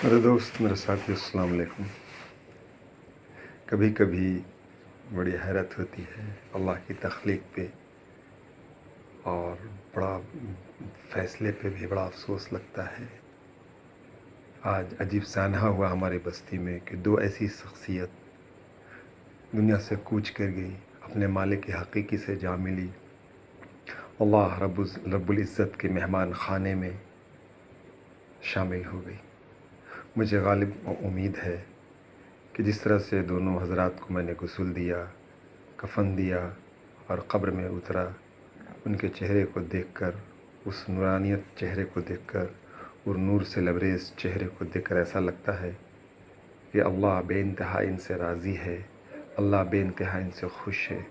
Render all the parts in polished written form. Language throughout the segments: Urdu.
میرے دوست، میرے ساتھی، السلام علیکم۔ کبھی کبھی بڑی حیرت ہوتی ہے اللہ کی تخلیق پہ، اور بڑا فیصلے پہ بھی بڑا افسوس لگتا ہے۔ آج عجیب سانحہ ہوا ہماری بستی میں کہ دو ایسی شخصیت دنیا سے کوچ کر گئی، اپنے مالک حقیقی سے جا ملی، اللہ رب العزت کے مہمان خانے میں شامل ہو گئی۔ مجھے غالب امید ہے کہ جس طرح سے دونوں حضرات کو میں نے غسل دیا، کفن دیا اور قبر میں اترا، ان کے چہرے کو دیکھ کر، اس نورانیت چہرے کو دیکھ کر اور نور سے لبریز چہرے کو دیکھ کر ایسا لگتا ہے کہ اللہ بے انتہا ان سے راضی ہے، اللہ بے انتہا ان سے خوش ہے۔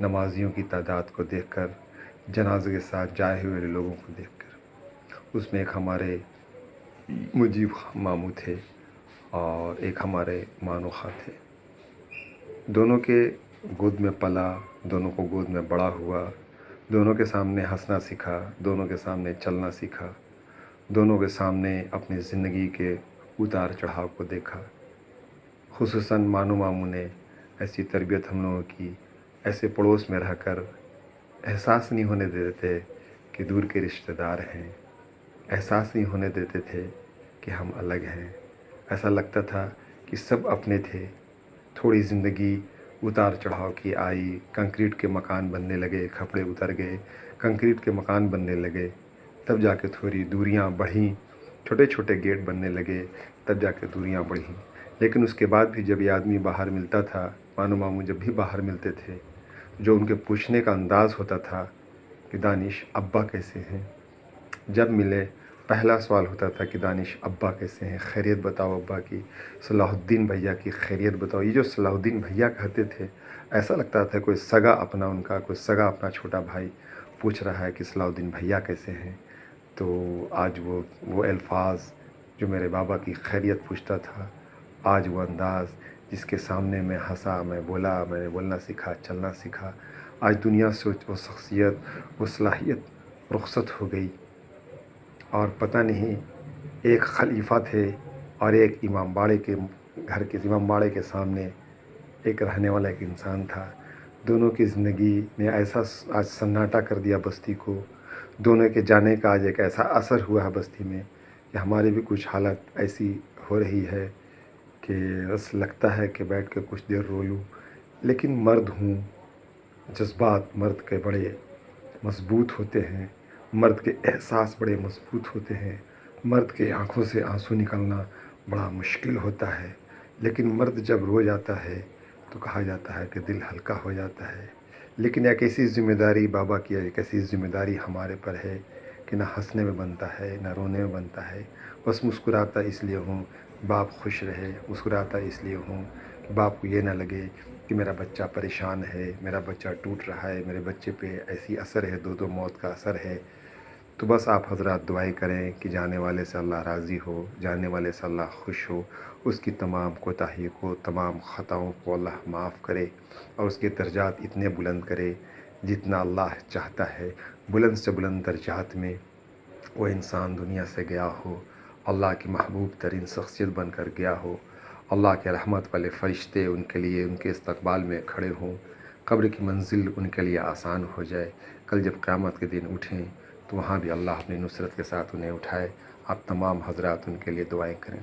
نمازیوں کی تعداد کو دیکھ کر، جنازے کے ساتھ جائے ہوئے لوگوں کو دیکھ کر، اس میں ایک ہمارے مجیب ماموں تھے اور ایک ہمارے مانو خاں تھے۔ دونوں کے گود میں پلا، دونوں کو گود میں بڑا ہوا، دونوں کے سامنے ہنسنا سیکھا، دونوں کے سامنے چلنا سیکھا، دونوں کے سامنے اپنی زندگی کے اتار چڑھاؤ کو دیکھا۔ خصوصاً مانو ماموں نے ایسی تربیت ہم لوگوں کی، ایسے پڑوس میں رہ کر احساس نہیں ہونے دیتے تھے کہ دور کے رشتہ دار ہیں، احساس نہیں ہونے دیتے تھے کہ ہم الگ ہیں۔ ایسا لگتا تھا کہ سب اپنے تھے۔ تھوڑی زندگی اتار چڑھاؤ کی آئی، کنکریٹ کے مکان بننے لگے، کھپڑے اتر گئے، کنکریٹ کے مکان بننے لگے، تب جا کے تھوڑی دوریاں بڑھیں، چھوٹے چھوٹے گیٹ بننے لگے، تب جا کے دوریاں بڑھیں۔ لیکن اس کے بعد بھی جب یہ آدمی باہر ملتا تھا، مانو ماموں جب بھی باہر ملتے تھے، جو ان کے پوچھنے کا انداز ہوتا تھا کہ دانش ابا کیسے ہیں، جب ملے پہلا سوال ہوتا تھا کہ دانش ابا کیسے ہیں، خیریت بتاؤ ابا کی، صلاح الدین بھیا کی خیریت بتاؤ۔ یہ جو صلاح الدین بھیا کہتے تھے، ایسا لگتا تھا کوئی سگا اپنا ان کا، کوئی سگا اپنا چھوٹا بھائی پوچھ رہا ہے کہ صلاح الدین بھیا کیسے ہیں۔ تو آج وہ الفاظ جو میرے بابا کی خیریت پوچھتا تھا، آج وہ انداز جس کے سامنے میں ہنسا، میں بولا، میں نے بولنا سیکھا، چلنا سیکھا، آج دنیا سے وہ شخصیت، وہ صلاحیت رخصت ہو گئی۔ اور پتہ نہیں، ایک خلیفہ تھے اور ایک امام باڑے کے گھر کے امام باڑے کے سامنے ایک رہنے والا ایک انسان تھا۔ دونوں کی زندگی نے ایسا آج سناٹا کر دیا بستی کو، دونوں کے جانے کا آج ایک ایسا اثر ہوا ہے بستی میں کہ ہماری بھی کچھ حالت ایسی ہو رہی ہے کہ بس لگتا ہے کہ بیٹھ کے کچھ دیر رو لوں۔ لیکن مرد ہوں، جذبات مرد کے بڑے مضبوط ہوتے ہیں، مرد کے احساس بڑے مضبوط ہوتے ہیں، مرد کے آنکھوں سے آنسو نکلنا بڑا مشکل ہوتا ہے، لیکن مرد جب رو جاتا ہے تو کہا جاتا ہے کہ دل ہلکا ہو جاتا ہے۔ لیکن ایک ایسی ذمہ داری بابا کی، ایک ایسی ذمہ داری ہمارے پر ہے کہ نہ ہنسنے میں بنتا ہے، نہ رونے میں بنتا ہے، بس مسکراتا اس لیے ہوں باپ خوش رہے، مسکراتا اس لیے ہوں کہ باپ کو یہ نہ لگے کہ میرا بچہ پریشان ہے، میرا بچہ ٹوٹ رہا ہے، میرے بچے پہ ایسی اثر ہے، دو موت کا اثر ہے۔ تو بس آپ حضرات دعائیں کریں کہ جانے والے سے اللہ راضی ہو، جانے والے سے اللہ خوش ہو، اس کی تمام کوتاہی کو، تمام خطاؤں کو اللہ معاف کرے اور اس کے درجات اتنے بلند کرے جتنا اللہ چاہتا ہے۔ بلند سے بلند درجات میں وہ انسان دنیا سے گیا ہو، اللہ کی محبوب ترین شخصیت بن کر گیا ہو، اللہ کے رحمت والے فرشتے ان کے لیے، ان کے استقبال میں کھڑے ہوں، قبر کی منزل ان کے لیے آسان ہو جائے۔ کل جب قیامت کے دن اٹھیں تو وہاں بھی اللہ اپنی نصرت کے ساتھ انہیں اٹھائے۔ آپ تمام حضرات ان کے لیے دعائیں کریں۔